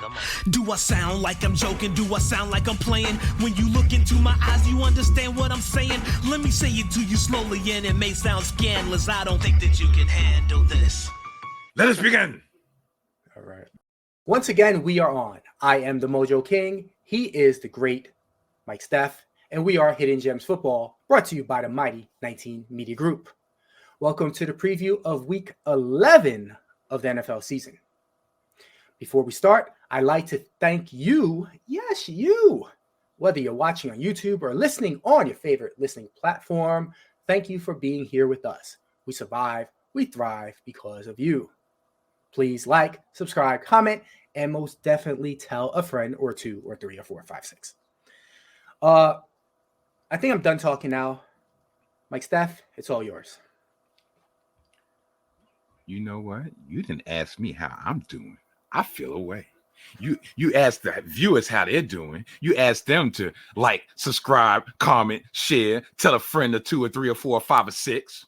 Come on. Do I sound like I'm joking? Do I sound like I'm playing? When you look into my eyes, you understand what I'm saying? Let me say it to you slowly, and it may sound scandalous. I don't think that you can handle this. Let us begin. All right. Once again, we are on. I am the Mojo King. He is the great Mike Steph, and we are Hidden Gems Football, brought to you by the mighty 19 Media Group. Welcome to the preview of Week 11 of the NFL season. Before we start, I'd like to thank you, yes, you, whether you're watching on YouTube or listening on your favorite listening platform. Thank you for being here with us. We survive, we thrive because of you. Please like, subscribe, comment, and most definitely tell a friend or two or three or four or five, six. I think I'm done talking now. Mike Steph, it's all yours. You know what? You didn't ask me how I'm doing. I feel away. You asked the viewers how they're doing. You asked them to like, subscribe, comment, share, tell a friend or two or three or four or five or six.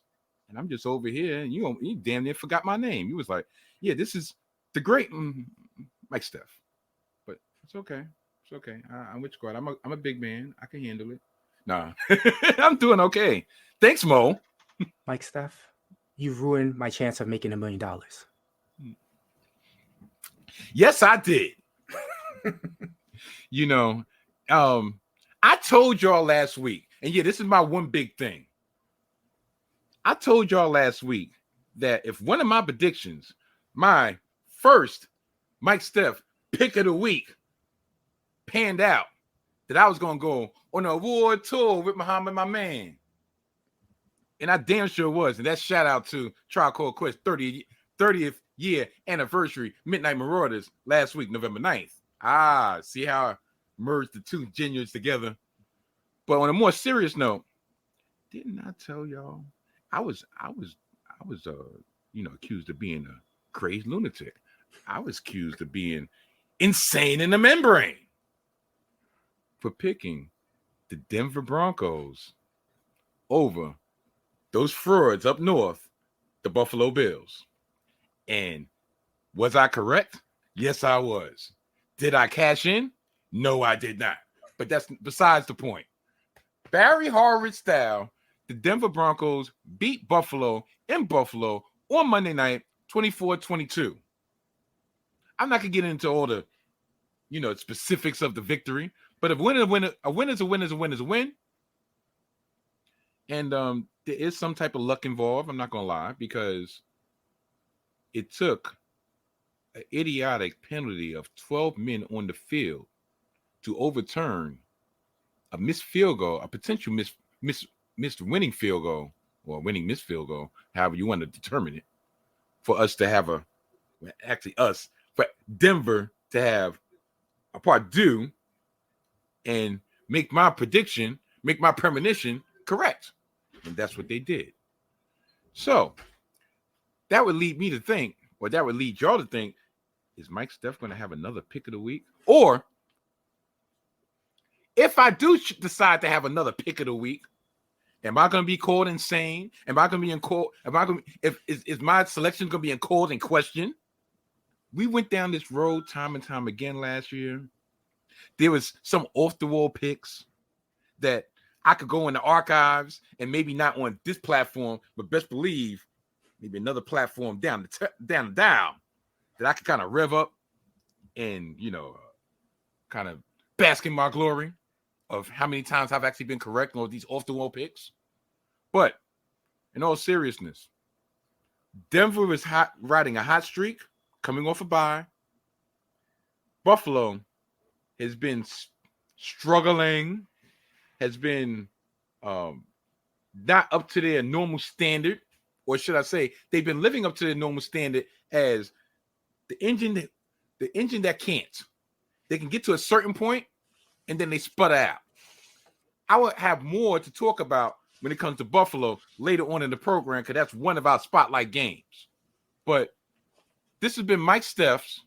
And I'm just over here, and you damn near forgot my name. You was like, yeah, this is the great Mike Steph. But it's okay. It's okay. I'm with squad. I'm a big man. I can handle it. Nah, I'm doing okay. Thanks, Mo. Mike Steph, you ruined my chance of making $1 million. Yes, I did. I told y'all last week, and yeah, this is my one big thing. I told y'all last week that if one of my predictions, my first Mike Steph pick of the week, panned out, that I was going to go on an award tour with Muhammad, my man. And I damn sure was. And that's shout out to Trial Called Quest 30th year anniversary Midnight Marauders last week, November 9th. See how I merged the two genuines together. But on a more serious note, didn't I tell y'all I was accused of being a crazed lunatic. I was accused of being insane in the membrane for picking the Denver Broncos over those frauds up north, the Buffalo Bills. And was I correct? Yes, I was. Did I cash in? No, I did not. But that's besides the point. Barry Horowitz style, the Denver Broncos beat Buffalo in Buffalo on Monday night, 24-22. I'm not going to get into all the, specifics of the victory, but a win is a win is a win is a win is a win. And there is some type of luck involved, I'm not going to lie, because it took an idiotic penalty of 12 men on the field to overturn a missed field goal, a potential missed winning field goal, or winning missed field goal, however you want to determine it, for us to have for Denver to have a part due and make my premonition correct. And that's what they did. So that would lead me to think, or that would lead y'all to think, is Mike Steph going to have another pick of the week? Or if I do decide to have another pick of the week, am I going to be called insane? Am I going to be in court? Is my selection going to be called in question? We went down this road time and time again last year. There was some off the wall picks that I could go in the archives and maybe not on this platform, but best believe maybe another platform down that I could kind of rev up and, kind of bask in my glory of how many times I've actually been correct on these off-the-wall picks. But in all seriousness, Denver is riding a hot streak, coming off a bye. Buffalo has been struggling, has been not up to their normal standard, or should I say, they've been living up to their normal standard as the engine that can't. They can get to a certain point, and then they sputter out. I will have more to talk about when it comes to Buffalo later on in the program, because that's one of our spotlight games. But this has been Mike Steph's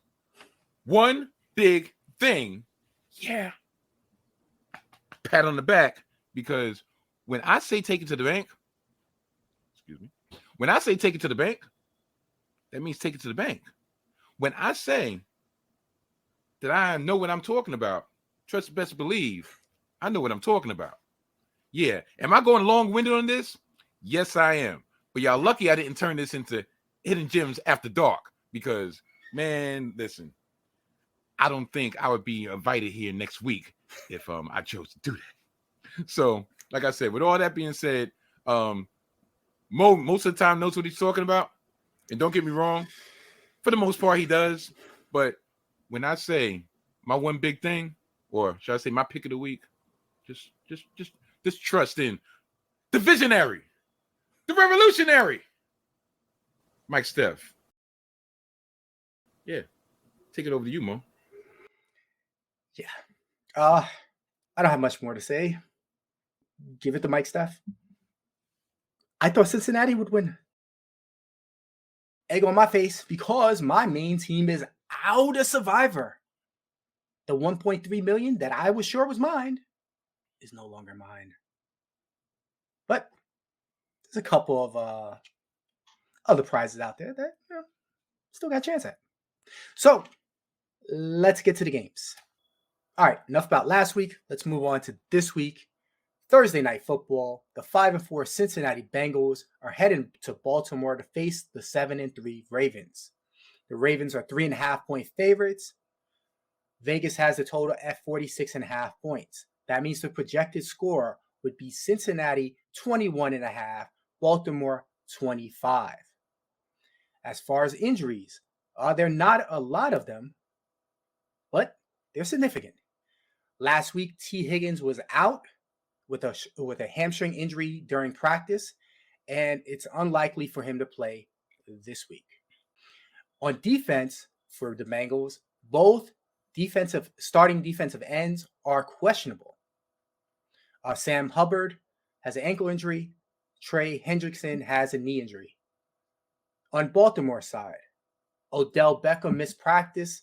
one big thing. Yeah. Pat on the back, because when I say take it to the bank, when I say take it to the bank, that means take it to the bank. When I say that I know what I'm talking about. Trust best believe I know what I'm talking about. Yeah. Am I going long-winded on this? Yes, I am. But y'all lucky I didn't turn this into Hidden Gems After Dark because, man, listen, I don't think I would be invited here next week if I chose to do that. So, like I said, with all that being said, Mo most of the time knows what he's talking about. And don't get me wrong, for the most part, he does. But when I say my one big thing, or should I say my pick of the week, just trust in the visionary, the revolutionary, Mike Steph. Yeah, take it over to you, Mo. Yeah. I don't have much more to say. Give it to Mike Steph. I thought Cincinnati would win. Egg on my face because my main team is out of Survivor. The 1.3 million that I was sure was mine is no longer mine. But there's a couple of other prizes out there that still got a chance at. So let's get to the games. All right, enough about last week. Let's move on to this week. Thursday night football. The 5-4 Cincinnati Bengals are heading to Baltimore to face the 7-3 Ravens. The Ravens are 3.5-point favorites. Vegas has the total at 46.5 points. That means the projected score would be Cincinnati 21.5, Baltimore 25. As far as injuries, there are not a lot of them, but they're significant. Last week, T. Higgins was out with a hamstring injury during practice, and it's unlikely for him to play this week. On defense for the Bengals, both starting defensive ends are questionable. Sam Hubbard has an ankle injury. Trey Hendrickson has a knee injury. On Baltimore's side, Odell Beckham missed practice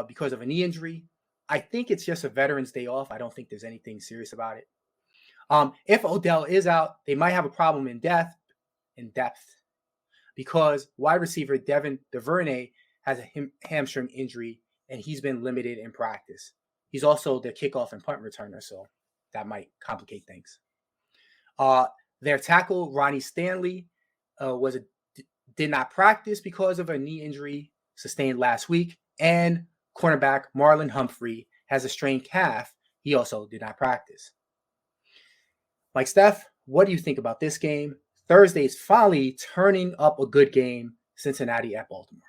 because of a knee injury. I think it's just a Veterans Day off. I don't think there's anything serious about it. If Odell is out, they might have a problem in depth because wide receiver Devin DuVernay has a hamstring injury and he's been limited in practice. He's also the kickoff and punt returner, so that might complicate things. Their tackle Ronnie Stanley did not practice because of a knee injury sustained last week, and cornerback Marlon Humphrey has a strained calf. He also did not practice. Mike Steph, what do you think about this game? Thursday is finally turning up a good game, Cincinnati at Baltimore.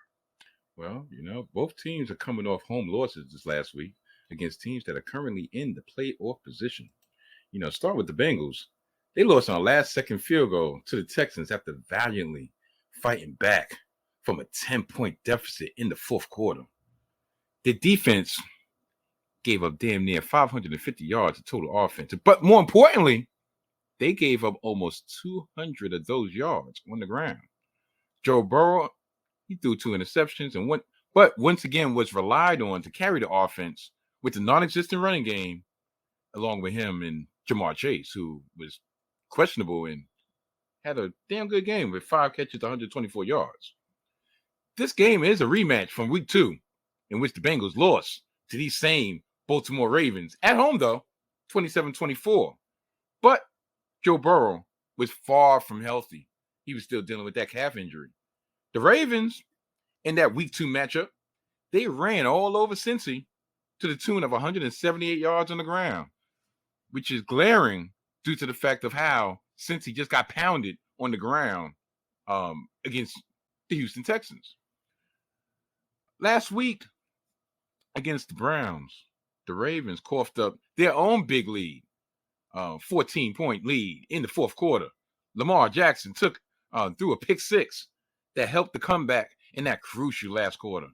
Well, both teams are coming off home losses this last week against teams that are currently in the playoff position. Start with the Bengals. They lost on a last-second field goal to the Texans after valiantly fighting back from a 10-point deficit in the fourth quarter. The defense gave up damn near 550 yards of total offense. But more importantly, they gave up almost 200 of those yards on the ground. Joe Burrow, he threw 2 interceptions but once again was relied on to carry the offense with the non-existent running game, along with him and Jamar Chase, who was questionable and had a damn good game with 5 catches, 124 yards. This game is a rematch from week 2, in which the Bengals lost to these same Baltimore Ravens. At home, though, 27-24. But Joe Burrow was far from healthy. He was still dealing with that calf injury. The Ravens, in that week 2 matchup, they ran all over Cincy to the tune of 178 yards on the ground, which is glaring due to the fact of how Cincy just got pounded on the ground against the Houston Texans. Last week, against the Browns, the Ravens coughed up their own big lead, 14-point lead in the fourth quarter. Lamar Jackson threw a pick 6 that helped the comeback in that crucial last quarter.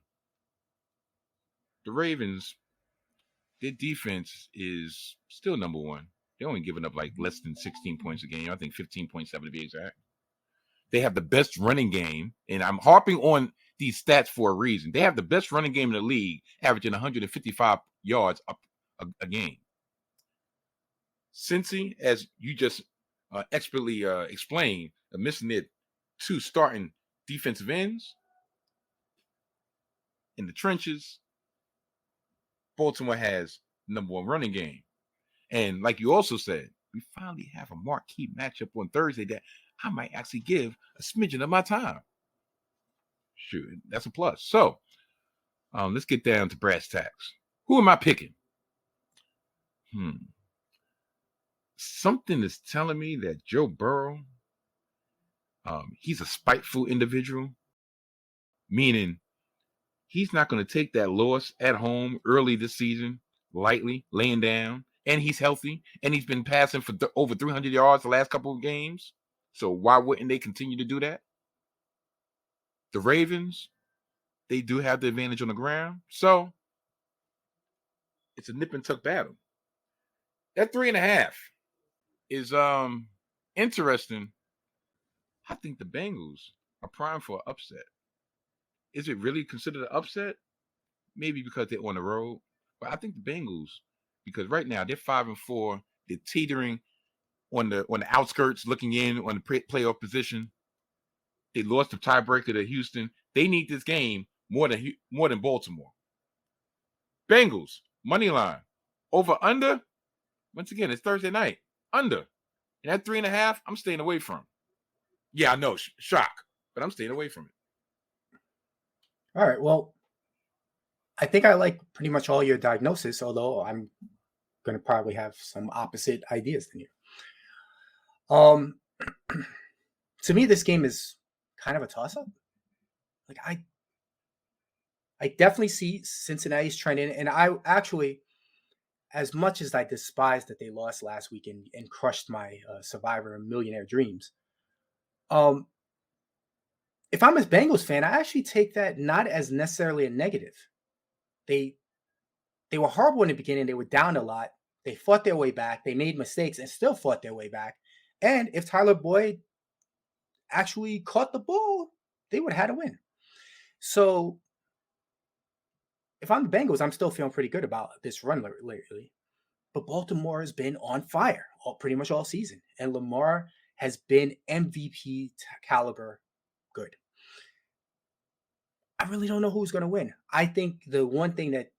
The Ravens, their defense is still number 1. They're only giving up like less than 16 points a game. I think 15.7 to be exact. They have the best running game, and I'm harping on these stats for a reason. They have the best running game in the league, averaging 155 yards a game. Cincy, as you just expertly explained, are missing their 2 starting defensive ends in the trenches. Baltimore has number one running game. And like you also said, we finally have a marquee matchup on Thursday that I might actually give a smidgen of my time. Shoot, that's a plus. So let's get down to brass tacks. Who am I picking? Something is telling me that Joe Burrow, he's a spiteful individual, meaning he's not going to take that loss at home early this season lightly, laying down, and he's healthy, and he's been passing for over 300 yards the last couple of games. So why wouldn't they continue to do that? The Ravens, they do have the advantage on the ground, so it's a nip and tuck battle. That 3.5 is interesting. I think the Bengals are primed for an upset. Is it really considered an upset? Maybe because they're on the road. But I think the Bengals, because right now they're 5-4, they're teetering on the outskirts, looking in on the playoff position. They lost the tiebreaker to Houston. They need this game more than Baltimore. Bengals, money line. Over under. Once again, it's Thursday night. Under. And that 3.5, I'm staying away from. Yeah, I know. Shock. But I'm staying away from it. All right. Well, I think I like pretty much all your diagnosis, although I'm going to probably have some opposite ideas than you. To me, this game is kind of a toss-up. Like I definitely see Cincinnati's trending, and I actually, as much as I despise that they lost last week and crushed my Survivor and Millionaire dreams, if I'm a Bengals fan, I actually take that not as necessarily a negative. They were horrible in the beginning. They were down a lot. They fought their way back. They made mistakes and still fought their way back. And if Tyler Boyd actually caught the ball, they would have had a win. So if I'm the Bengals, I'm still feeling pretty good about this run lately. But Baltimore has been on fire pretty much all season. And Lamar has been MVP caliber good. I really don't know who's going to win. I think the one thing that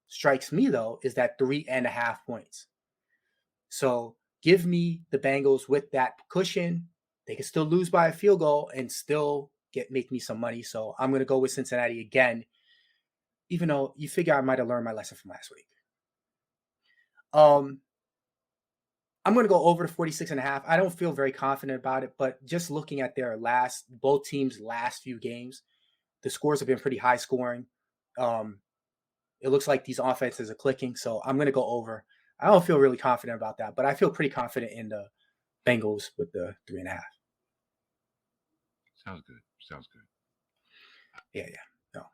strikes me, though, is that 3.5 points. So give me the Bengals with that cushion. They can still lose by a field goal and still make me some money. So I'm going to go with Cincinnati again, even though you figure I might have learned my lesson from last week. I'm going to go over to 46.5. I don't feel very confident about it, but just looking at their both teams' last few games, the scores have been pretty high scoring. It looks like these offenses are clicking, so I'm going to go over. I don't feel really confident about that, but I feel pretty confident in the Bengals with the 3.5. Sounds good. Yeah. No,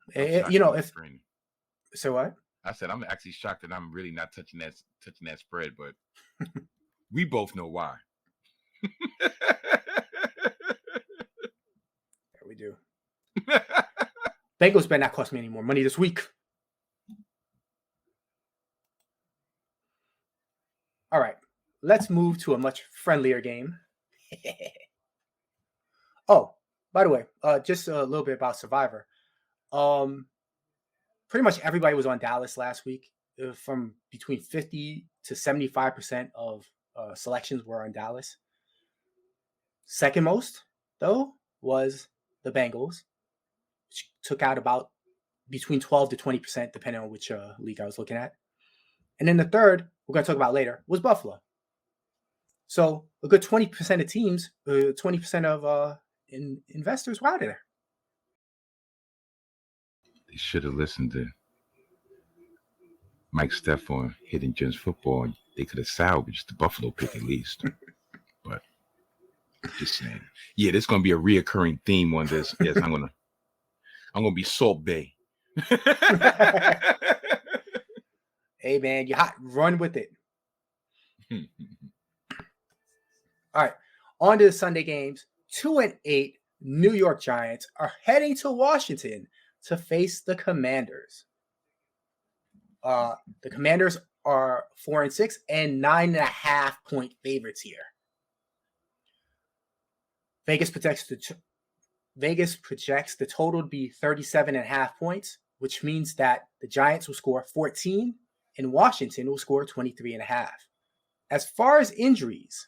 so what? I said I'm actually shocked that I'm really not touching that spread, but we both know why. Yeah, we do. Bengals better not cost me any more money this week. All right, let's move to a much friendlier game. Oh, by the way, just a little bit about Survivor. Pretty much everybody was on Dallas last week. From between 50 to 75% of selections were on Dallas. Second most, though, was the Bengals, which took out about between 12 to 20%, depending on which league I was looking at. And then the third, we're going to talk about later, was Buffalo. So a good 20% of teams, 20% of investors were out of there. They should have listened to Mike Steph on Hidden Gems Football. They could have salvaged the Buffalo pick at least. But just saying. Yeah, there's going to be a reoccurring theme on this. Yes, I'm going to be Salt Bay. Hey, man, you hot. Run with it. All right. On to the Sunday games. 2-8 New York Giants are heading to Washington to face the Commanders. The Commanders are 4-6 and 9.5 point favorites here. Vegas projects the total to be 37.5 points. which means that the Giants will score 14 and Washington will score 23.5. As far as injuries,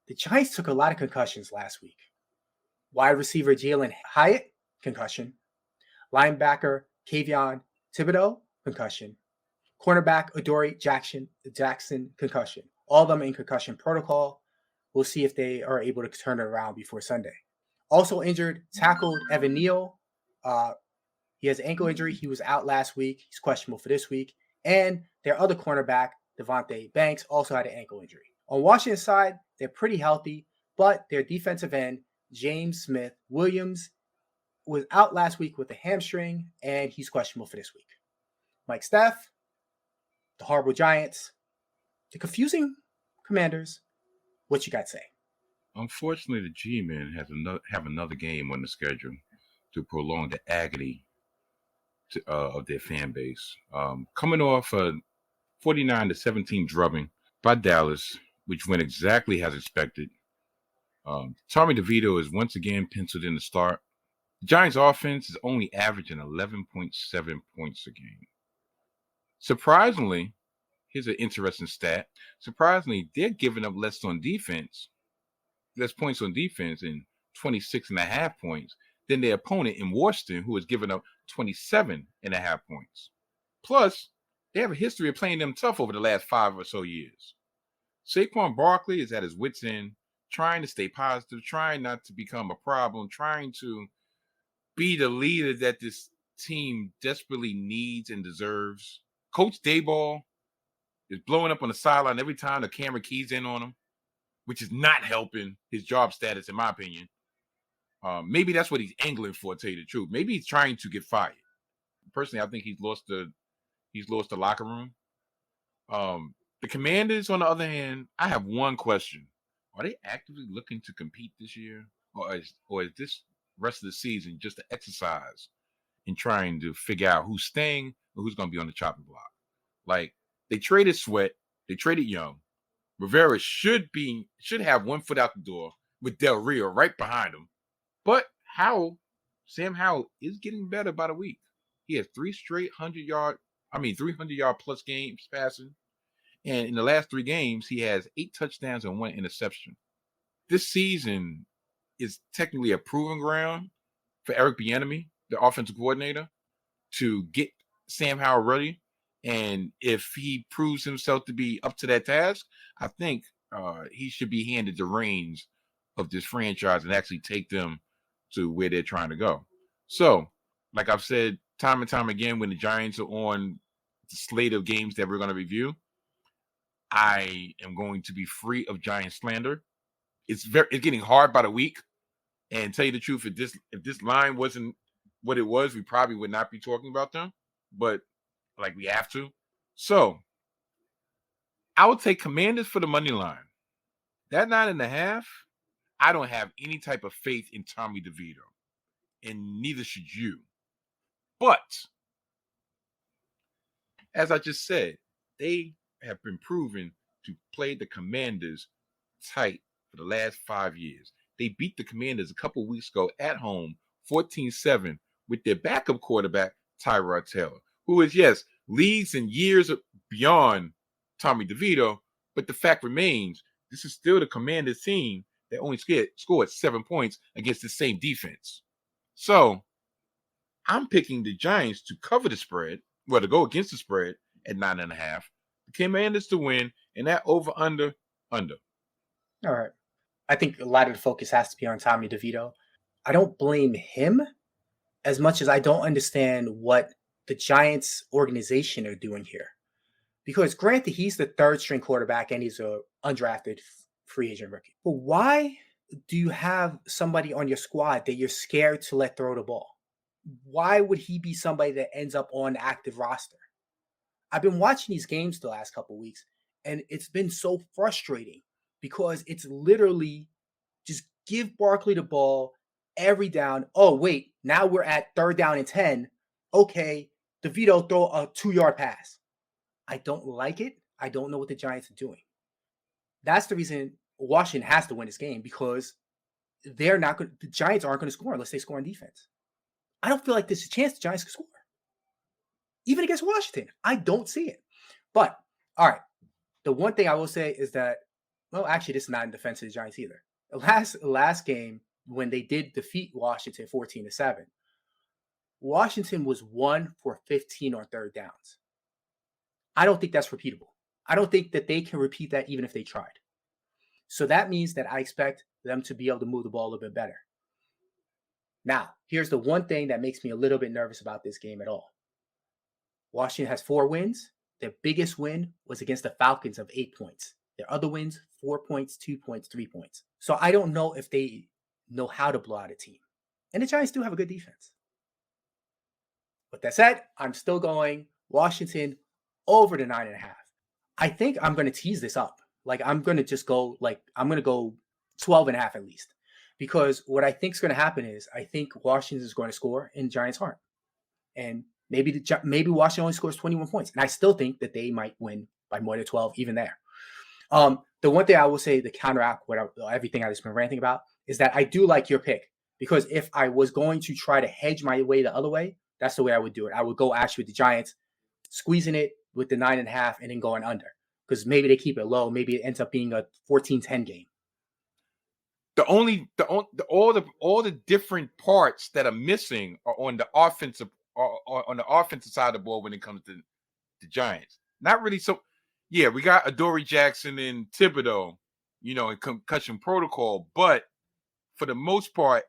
the Giants took a lot of concussions last week. Wide receiver Jalen Hyatt, concussion. Linebacker Kayvon Thibodeau, concussion. Cornerback Adoree Jackson, concussion. All of them in concussion protocol. We'll see if they are able to turn it around before Sunday. Also injured, tackled Evan Neal. He has an ankle injury. He was out last week. He's questionable for this week. And their other cornerback, Devontae Banks, also had an ankle injury. On Washington's side, they're pretty healthy, but their defensive end, James Smith Williams, was out last week with a hamstring, and he's questionable for this week. Mike Steph, the horrible Giants, the confusing Commanders. What you got to say? Unfortunately, the G-men have another game on the schedule to prolong the agony of their fan base. Coming off a 49-17 drubbing by Dallas, which went exactly as expected. Tommy DeVito is once again penciled in to start. The Giants' offense is only averaging 11.7 points a game. Surprisingly, here's an interesting stat. Surprisingly, they're giving up less points on defense in 26.5 points than their opponent in Washington, who has given up 27.5 points. Plus, they have a history of playing them tough over the last 5 or so years. Saquon Barkley is at his wit's end, trying to stay positive, trying not to become a problem, trying to be the leader that this team desperately needs and deserves. Coach Dayball is blowing up on the sideline every time the camera keys in on him, which is not helping his job status, in my opinion. Maybe that's what he's angling for, to tell you the truth. Maybe he's trying to get fired. Personally, I think he's lost the locker room. The Commanders, on the other hand, I have one question. Are they actively looking to compete this year? Or is this rest of the season just an exercise in trying to figure out who's staying or who's going to be on the chopping block? Like, they traded Sweat. They traded Young. Rivera should have one foot out the door with Del Rio right behind him. But Sam Howell is getting better by the week. He has 3 straight 300-yard plus games passing. And in the last 3 games, he has 8 touchdowns and 1 interception. This season is technically a proving ground for Eric Bieniemy, the offensive coordinator, to get Sam Howell ready. And if he proves himself to be up to that task, I think he should be handed the reins of this franchise and actually take them to where they're trying to go. So, like I've said time and time again, when the Giants are on the slate of games that we're going to review, I am going to be free of Giant slander. It's getting hard by the week. And tell you the truth, if this line wasn't what it was, we probably would not be talking about them. But like we have to. So I would take Commanders for the money line. That 9.5, I don't have any type of faith in Tommy DeVito. And neither should you. But as I just said, they have been proven to play the Commanders tight for the last 5 years. They beat the Commanders a couple weeks ago at home, 14-7, with their backup quarterback, Tyrod Taylor, who is, yes, leagues and years beyond Tommy DeVito, but the fact remains, this is still the Commanders team that only scored 7 points against the same defense. So I'm picking the Giants to cover the spread, to go against the spread at 9.5. The Commanders to win, and that under. All right. I think a lot of the focus has to be on Tommy DeVito. I don't blame him as much as I don't understand what the Giants organization are doing here. Because granted, he's the 3rd string quarterback and he's an undrafted free agent rookie. But why do you have somebody on your squad that you're scared to let throw the ball? Why would he be somebody that ends up on the active roster? I've been watching these games the last couple of weeks, and it's been so frustrating because it's literally just give Barkley the ball every down. Oh, wait, now we're at 3rd down and 10. Okay, DeVito throw a 2-yard pass. I don't like it. I don't know what the Giants are doing. That's the reason Washington has to win this game, because the Giants aren't going to score unless they score on defense. I don't feel like there's a chance the Giants could score. Even against Washington, I don't see it. But, all right, the one thing I will say is that, well, actually, this is not in defense of the Giants either. Last game, when they did defeat Washington 14-7, Washington was 1 for 15 on third downs. I don't think that's repeatable. I don't think that they can repeat that even if they tried. So that means that I expect them to be able to move the ball a little bit better. Now, here's the one thing that makes me a little bit nervous about this game at all. Washington has 4 wins. Their biggest win was against the Falcons of 8 points. Their other wins, 4 points, 2 points, 3 points. So I don't know if they know how to blow out a team. And the Giants do have a good defense. With that said, I'm still going Washington over the 9.5. I think I'm going to tease this up. Like, I'm going to just go, I'm going to go 12.5 at least. Because what I think is going to happen is I think Washington is going to score and Giants aren't. And maybe Washington only scores 21 points. And I still think that they might win by more than 12 even there. The one thing I will say to counteract everything I've just been ranting about is that I do like your pick. Because if I was going to try to hedge my way the other way, that's the way I would do it. I would go actually with the Giants, squeezing it with the 9.5 and then going under. Because maybe they keep it low. Maybe it ends up being a 14-10 game. All the different parts that are missing are on the offensive side of the ball when it comes to the Giants. Not really so. Yeah, we got Adoree Jackson and Thibodeau, in concussion protocol, but for the most part,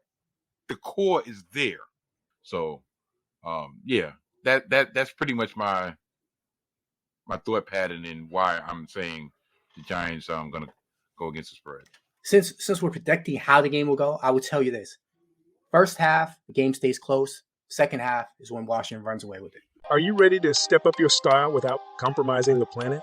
the core is there. So, that's pretty much my thought pattern and why I'm saying the Giants are going to go against the spread. Since we're predicting how the game will go, I will tell you this. First half, the game stays close. Second half is when Washington runs away with it. Are you ready to step up your style without compromising the planet?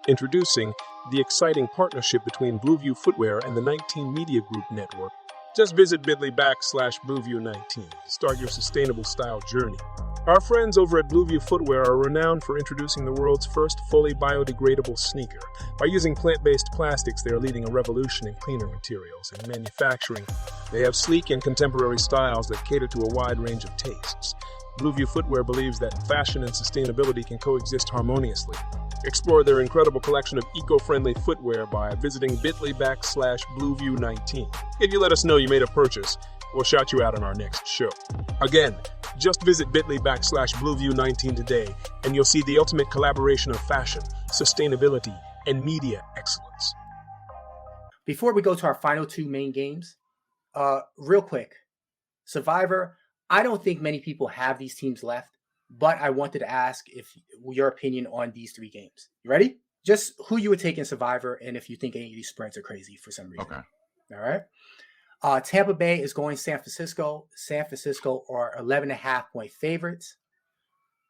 Introducing the exciting partnership between BlueView Footwear and the 19 Media Group Network. Just visit bit.ly/BlueView19 to start your sustainable style journey. Our friends over at BlueView Footwear are renowned for introducing the world's first fully biodegradable sneaker. By using plant-based plastics, they are leading a revolution in cleaner materials and manufacturing. They have sleek and contemporary styles that cater to a wide range of tastes. BlueView Footwear believes that fashion and sustainability can coexist harmoniously. Explore their incredible collection of eco-friendly footwear by visiting bit.ly/BlueView19. If you let us know you made a purchase, we'll shout you out on our next show. Again, just visit bit.ly/BlueView19 today, and you'll see the ultimate collaboration of fashion, sustainability, and media excellence. Before we go to our final 2 main games, real quick, Survivor, I don't think many people have these teams left, but I wanted to ask if your opinion on these 3 games. You ready? Just who you would take in Survivor and if you think any of these spreads are crazy for some reason. Okay. All right. Tampa Bay is going San Francisco. San Francisco are 11.5-point favorites.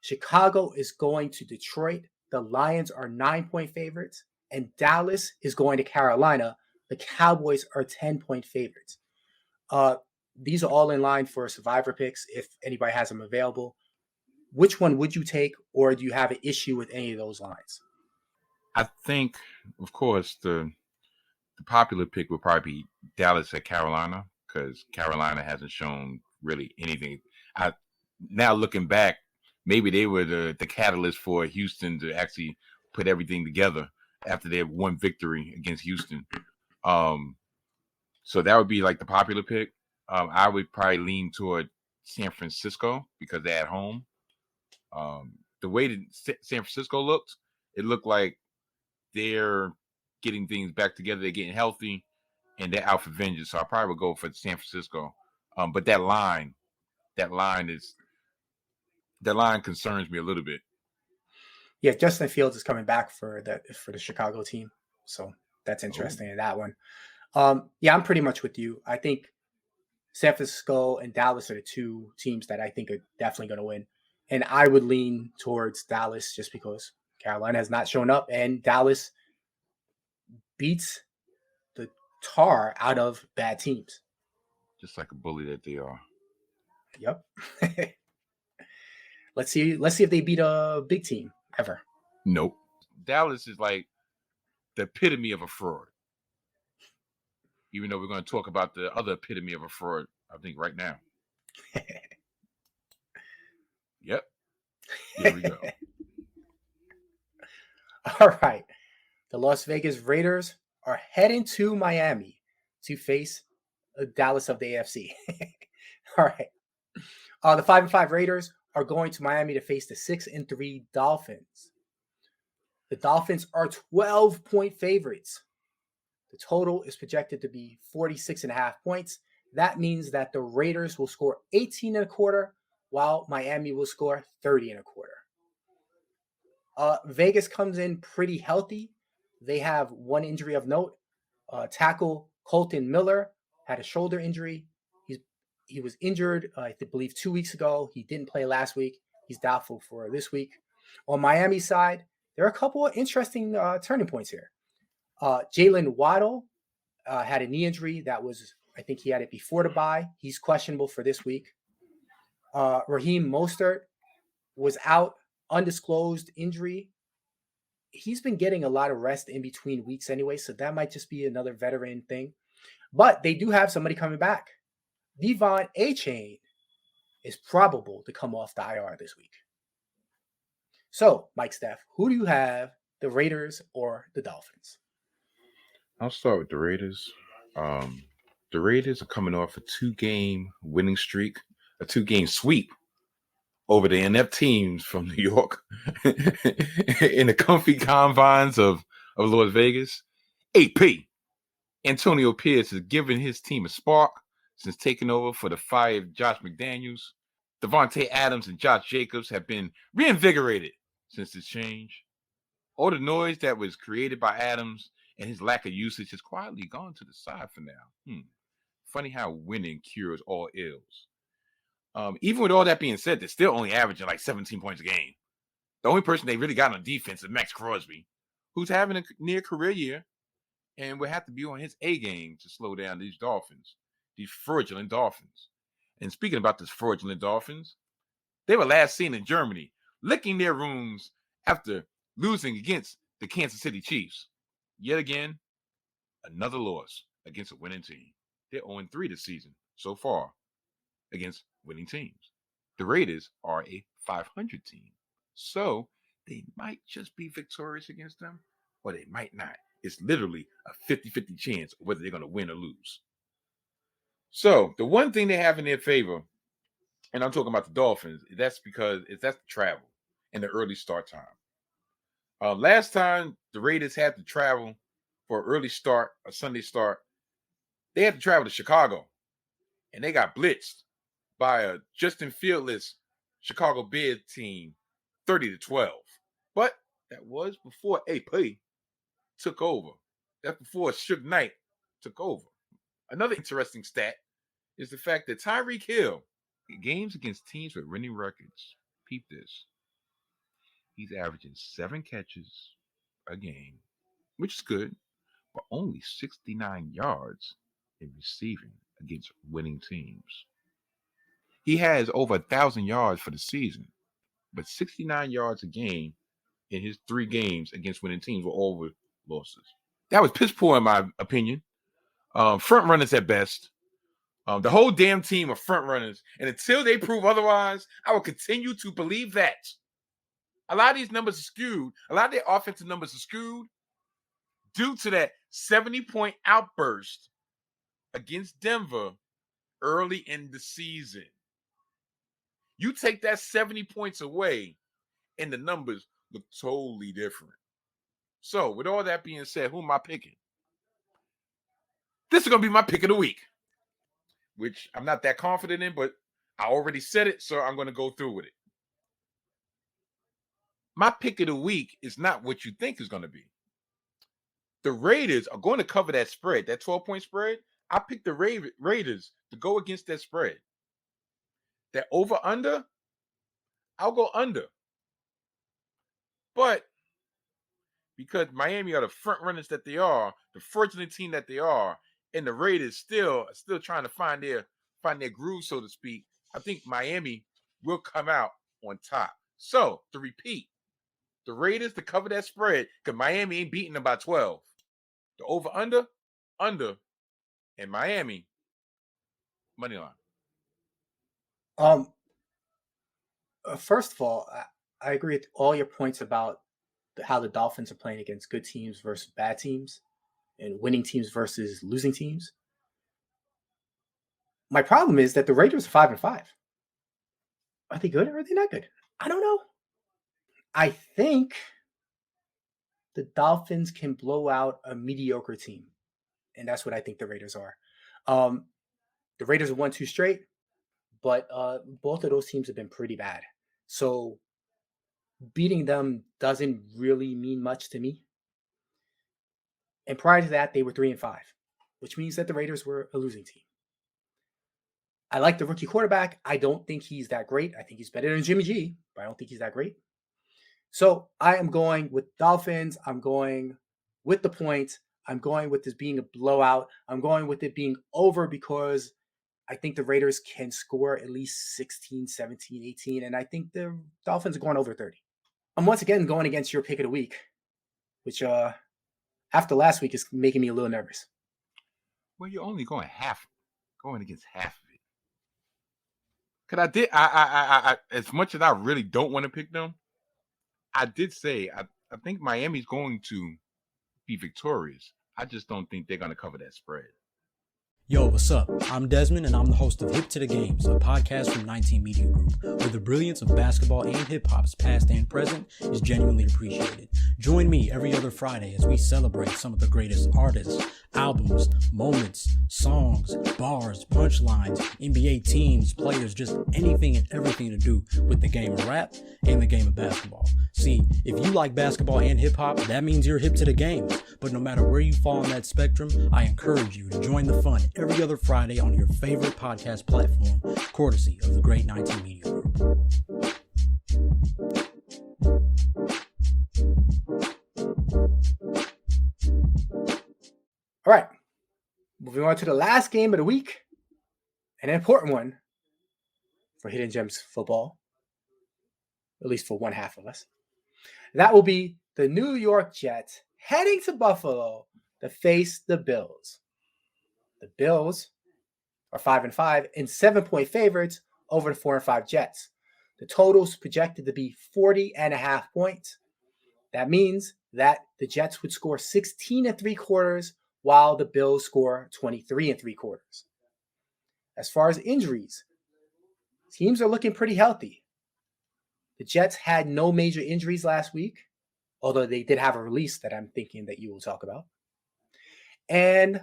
Chicago is going to Detroit. The Lions are 9-point favorites. And Dallas is going to Carolina. The Cowboys are 10-point favorites. These are all in line for Survivor picks if anybody has them available. Which one would you take, or do you have an issue with any of those lines? I think, of course, the popular pick would probably be Dallas at Carolina because Carolina hasn't shown really anything. Now looking back, maybe they were the catalyst for Houston to actually put everything together after they had one victory against Houston. So that would be like the popular pick. I would probably lean toward San Francisco because they're at home. The way that San Francisco looked, it looked like they're getting things back together. They're getting healthy, and they're out for vengeance. So I probably would go for San Francisco. But that line concerns me a little bit. Yeah, Justin Fields is coming back for the Chicago team, so that's interesting in that one. Yeah, I'm pretty much with you. I think San Francisco and Dallas are the 2 teams that I think are definitely going to win. And I would lean towards Dallas just because Carolina has not shown up and Dallas beats the tar out of bad teams. Just like a bully that they are. Yep. Let's see if they beat a big team ever. Nope. Dallas is like the epitome of a fraud. Even though we're going to talk about the other epitome of a fraud, I think, right now. Yep. Here we go. All right. The Las Vegas Raiders are heading to Miami to face the Dallas of the AFC. All right. The 5-5 Raiders are going to Miami to face the 6-3 Dolphins. The Dolphins are 12-point favorites. The total is projected to be 46.5 points. That means that the Raiders will score 18.25, while Miami will score 30.25. Vegas comes in pretty healthy. They have one injury of note. Tackle Colton Miller had a shoulder injury. He was injured, I believe, 2 weeks ago. He didn't play last week. He's doubtful for this week. On Miami side, there are a couple of interesting turning points here. Jalen Waddle had a knee injury that was, I think he had it before the bye. He's questionable for this week. Raheem Mostert was out, undisclosed injury. He's been getting a lot of rest in between weeks anyway, so that might just be another veteran thing. But they do have somebody coming back. Devon Achane is probable to come off the IR this week. So, Mike Steph, who do you have, the Raiders or the Dolphins? I'll start with the Raiders. The Raiders are coming off a 2-game winning streak, a 2-game sweep over the NF teams from New York in the comfy confines of Las Vegas. AP, Antonio Pierce has given his team a spark since taking over for the fired Josh McDaniels. Devontae Adams and Josh Jacobs have been reinvigorated since this change. All the noise that was created by Adams and his lack of usage has quietly gone to the side for now. Funny how winning cures all ills. Even with all that being said, they're still only averaging like 17 points a game. The only person they really got on defense is Max Crosby, who's having a near career year and will have to be on his A game to slow down these Dolphins, these fraudulent Dolphins. And speaking about these fraudulent Dolphins, they were last seen in Germany, licking their wounds after losing against the Kansas City Chiefs. Yet again, another loss against a winning team. They're 0-3 this season so far against winning teams. The Raiders are a 500 team, so they might just be victorious against them, or they might not. It's literally a 50-50 chance of whether they're going to win or lose. So the one thing they have in their favor, and I'm talking about the Dolphins, that's the travel and the early start time. Last time the Raiders had to travel for an early start, a Sunday start, they had to travel to Chicago, and they got blitzed by a Justin Fieldless Chicago Bears team, 30-12. But that was before AP took over. That's before Suge Knight took over. Another interesting stat is the fact that Tyreek Hill, in games against teams with winning records, peep this, he's averaging 7 catches a game, which is good, but only 69 yards in receiving against winning teams. He has over 1,000 yards for the season, but 69 yards a game in his 3 games against winning teams were all with losses. That was piss poor in my opinion. Front runners at best. The whole damn team are front runners, and until they prove otherwise, I will continue to believe that. A lot of these numbers are skewed. A lot of their offensive numbers are skewed due to that 70-point outburst against Denver early in the season. You take that 70 points away, and the numbers look totally different. So, with all that being said, who am I picking? This is going to be my pick of the week, which I'm not that confident in, but I already said it, so I'm going to go through with it. My pick of the week is not what you think is going to be. The Raiders are going to cover that spread, that 12-point spread. I picked the Raiders to go against that spread. That over-under, I'll go under. But because Miami are the front runners that they are, the fraudulent team that they are, and the Raiders still trying to find their groove, so to speak, I think Miami will come out on top. So, to repeat, the Raiders to cover that spread because Miami ain't beating them by 12. The over-under, under, and Miami, money line. First of all, I agree with all your points about how the Dolphins are playing against good teams versus bad teams and winning teams versus losing teams. My problem is that the Raiders are 5-5. Are they good or are they not good? I don't know. I think the Dolphins can blow out a mediocre team, and that's what I think the Raiders are. The Raiders have won 2 straight, but both of those teams have been pretty bad. So beating them doesn't really mean much to me. And prior to that, they were 3-5, which means that the Raiders were a losing team. I like the rookie quarterback. I don't think he's that great. I think he's better than Jimmy G, but I don't think he's that great. So I am going with Dolphins. I'm going with the points. I'm going with this being a blowout. I'm going with it being over because I think the Raiders can score at least 16, 17, 18, and I think the Dolphins are going over 30. I'm once again going against your pick of the week, which after last week is making me a little nervous. Well, you're only going against half of it. Because I as much as I really don't want to pick them, I did say I think Miami's going to be victorious. I just don't think they're going to cover that spread. Yo, what's up? I'm Desmond, and I'm the host of Hip to the Games, a podcast from 19 Media Group, where the brilliance of basketball and hip-hop's past and present is genuinely appreciated. Join me every other Friday as we celebrate some of the greatest artists, albums, moments, songs, bars, punchlines, NBA teams, players, just anything and everything to do with the game of rap and the game of basketball. See, if you like basketball and hip-hop, that means you're hip to the games. But no matter where you fall on that spectrum, I encourage you to join the fun every other Friday on your favorite podcast platform, courtesy of the great 19 Media Group. All right, moving on to the last game of the week, an important one for Hidden Gems football, at least for one half of us. That will be the New York Jets heading to Buffalo to face the Bills. The Bills are 5-5 and 7-point favorites over the 4-5 Jets. The total's projected to be 40.5 points. That means that the Jets would score 16 3/4 while the Bills score 23 3/4. As far as injuries, teams are looking pretty healthy. The Jets had no major injuries last week, although they did have a release that I'm thinking that you will talk about. And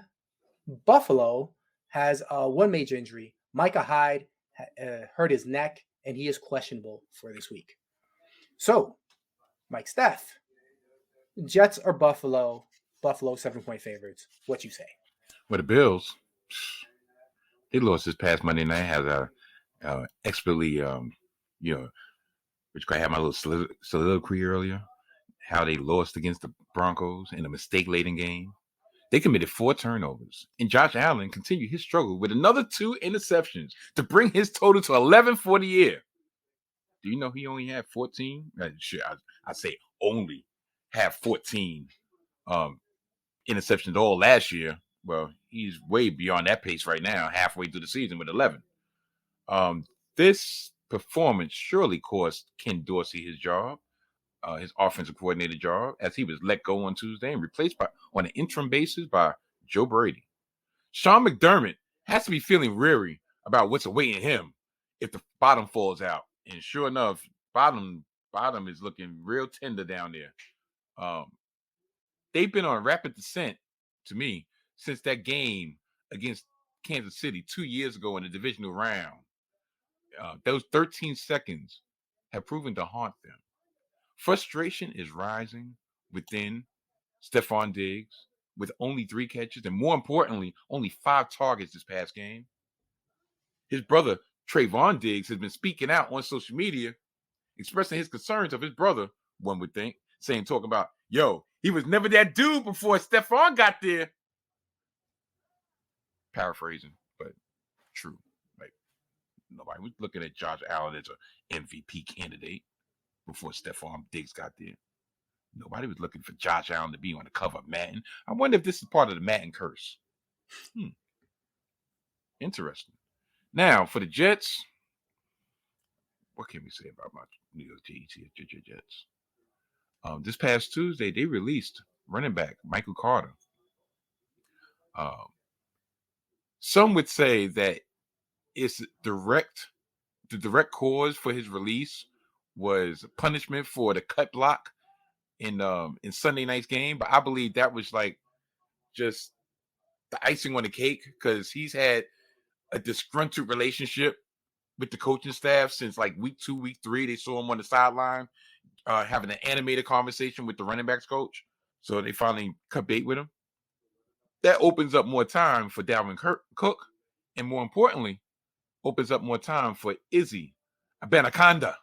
Buffalo has one major injury. Micah Hyde hurt his neck, and he is questionable for this week. So, Mike Steph, Jets or Buffalo? Buffalo 7-point favorites. What you say? Well, the Bills, they lost this past Monday night. Has expertly, which I had my little soliloquy earlier, how they lost against the Broncos in a mistake-laden game. They committed 4 turnovers, and Josh Allen continued his struggle with another 2 interceptions to bring his total to 11 for the year. Do you know he only had 14? I say only have 14 interceptions all last year. Well, he's way beyond that pace right now, halfway through the season with 11. This performance surely cost Ken Dorsey his job, his offensive coordinator job, as he was let go on Tuesday and replaced on an interim basis by Joe Brady. Sean McDermott has to be feeling weary about what's awaiting him if the bottom falls out. And sure enough, bottom is looking real tender down there. They've been on rapid descent to me since that game against Kansas City 2 years ago in the divisional round. Those 13 seconds have proven to haunt them. Frustration is rising within Stephon Diggs with only 3 catches and, more importantly, only 5 targets this past game. His brother, Trayvon Diggs, has been speaking out on social media, expressing his concerns of his brother, one would think, talking about, yo, he was never that dude before Stephon got there. Paraphrasing, but true. Like, nobody was looking at Josh Allen as an MVP candidate before Stephon Diggs got there. Nobody was looking for Josh Allen to be on the cover of Madden. I wonder if this is part of the Madden curse. Interesting. Now, for the Jets, what can we say about my New York Jets? This past Tuesday, they released running back Michael Carter. Some would say that it's the direct cause for his release was punishment for the cut block in Sunday night's game, but I believe that was like just the icing on the cake because he's had a disgruntled relationship with the coaching staff since like week 2, week 3. They saw him on the sideline having an animated conversation with the running backs coach. So they finally cut bait with him. That opens up more time for Dalvin Cook, and more importantly, opens up more time for Izzy Abanaconda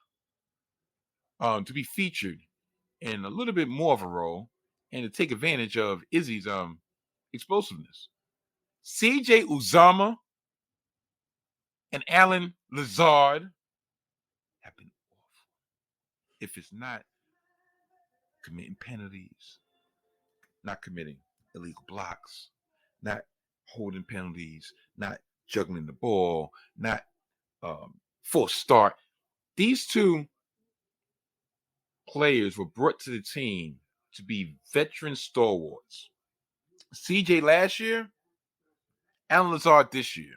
to be featured in a little bit more of a role and to take advantage of Izzy's explosiveness. CJ Uzama and Alan Lazard have been awful. If it's not committing penalties, not committing illegal blocks, not holding penalties, not juggling the ball, not false start. These two players were brought to the team to be veteran stalwarts. CJ last year, Alan Lazard this year.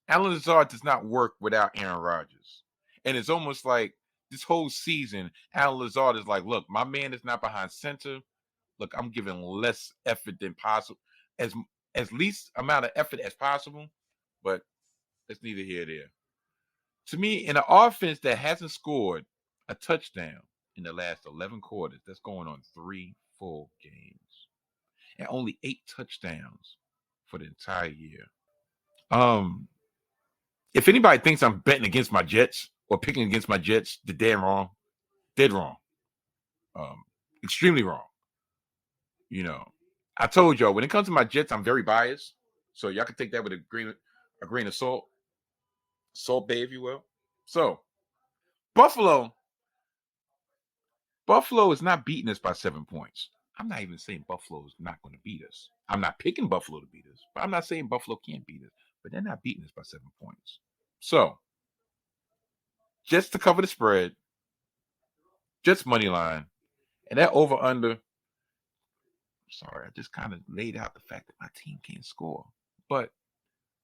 Alan Lazard does not work without Aaron Rodgers. And it's almost like this whole season, Alan Lazard is like, look, my man is not behind center. Look, I'm giving less effort than possible, as least amount of effort as possible, but it's neither here nor there. To me, in an offense that hasn't scored a touchdown in the last 11 quarters, that's going on 3 full games, and only 8 touchdowns for the entire year. If anybody thinks I'm betting against my Jets or picking against my Jets, they're dead wrong. Dead wrong. Extremely wrong. You know, I told y'all, when it comes to my Jets, I'm very biased. So y'all can take that with a grain of salt. Salt Bay, if you will. So, Buffalo is not beating us by 7 points. I'm not even saying Buffalo is not going to beat us. I'm not picking Buffalo to beat us, but I'm not saying Buffalo can't beat us. But they're not beating us by 7 points. So, just to cover the spread, Jets money line, and that over-under, sorry, I just kind of laid out the fact that my team can't score. But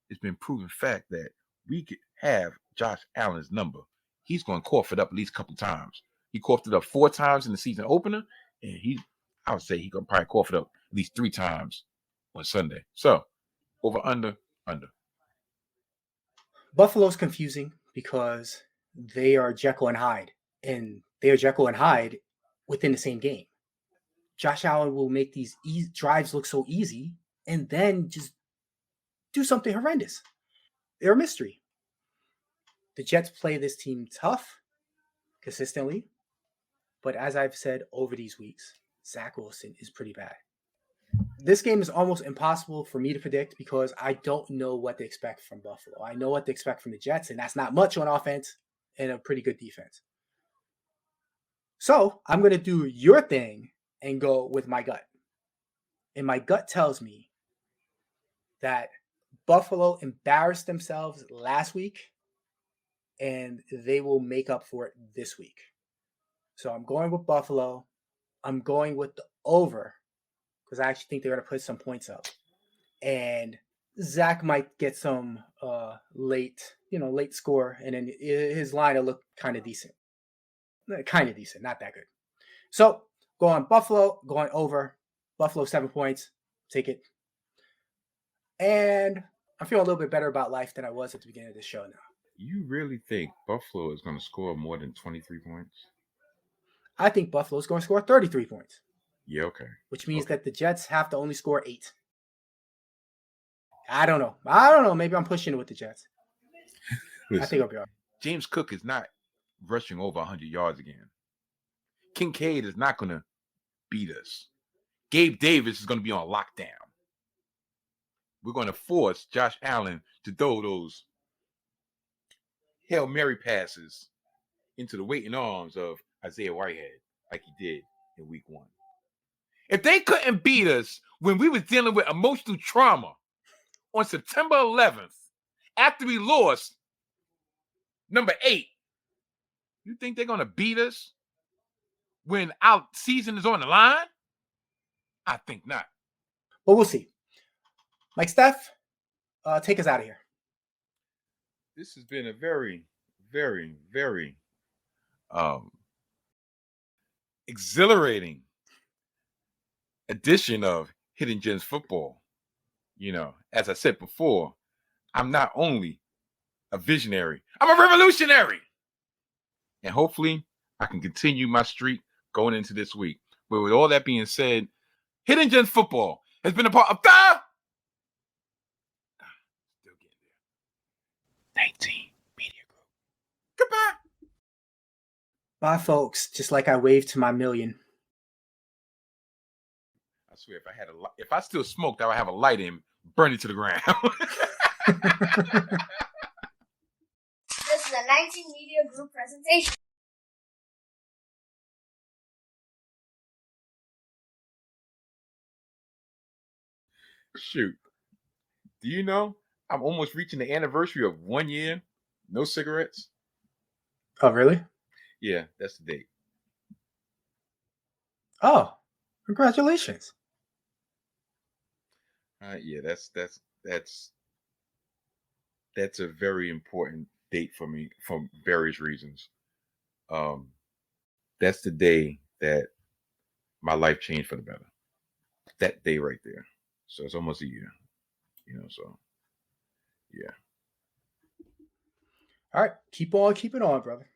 it's been proven fact that we could have Josh Allen's number. He's going to cough it up at least a couple times. He coughed it up 4 times in the season opener, and I would say he's going to probably cough it up at least 3 times on Sunday. So, over, under. Buffalo's confusing because they are Jekyll and Hyde, and they are Jekyll and Hyde within the same game. Josh Allen will make these drives look so easy and then just do something horrendous. They're a mystery. The Jets play this team tough, consistently, but as I've said over these weeks, Zach Wilson is pretty bad. This game is almost impossible for me to predict because I don't know what to expect from Buffalo. I know what to expect from the Jets, and that's not much on offense and a pretty good defense. So I'm going to do your thing and go with my gut. And my gut tells me that Buffalo embarrassed themselves last week, and they will make up for it this week. So I'm going with Buffalo. I'm going with the over because I actually think they're going to put some points up. And Zach might get some late score, and then his line will look kind of decent. Kind of decent, not that good. So go on Buffalo, going over. Buffalo 7 points. Take it. And I'm feeling a little bit better about life than I was at the beginning of this show now. You really think Buffalo is going to score more than 23 points? I think Buffalo is going to score 33 points. Yeah, okay. Which means that the Jets have to only score 8. I don't know. Maybe I'm pushing it with the Jets. Listen, I think I'll be all right. James Cook is not rushing over 100 yards again. Kincaid is not going to beat us. Gabe Davis is going to be on lockdown. We're going to force Josh Allen to throw those Hail Mary passes into the waiting arms of Isaiah Whitehead like he did in week 1. If they couldn't beat us when we was dealing with emotional trauma on September 11th, after we lost number 8 You think they're going to beat us when our season is on the line? I think not. But we'll see. Mike Steph, take us out of here. This has been a very, very, very exhilarating edition of Hidden Gems Football. You know, as I said before, I'm not only a visionary, I'm a revolutionary. And hopefully I can continue my streak going into this week. But with all that being said, Hidden Gems Football has been a part of the still getting there. 19 Media Group. Goodbye. Bye, folks. Just like I waved to my million. I swear, if I still smoked, I would have a light in, burn it to the ground. This is a 19 Media Group presentation. Shoot. Do you know I'm almost reaching the anniversary of 1 year, no cigarettes? Oh, really? Yeah, that's the date. Oh, congratulations. Yeah, that's a very important date for me for various reasons. That's the day that my life changed for the better. That day right there. So it's almost a year, so yeah. All right. Keep on keeping on, brother.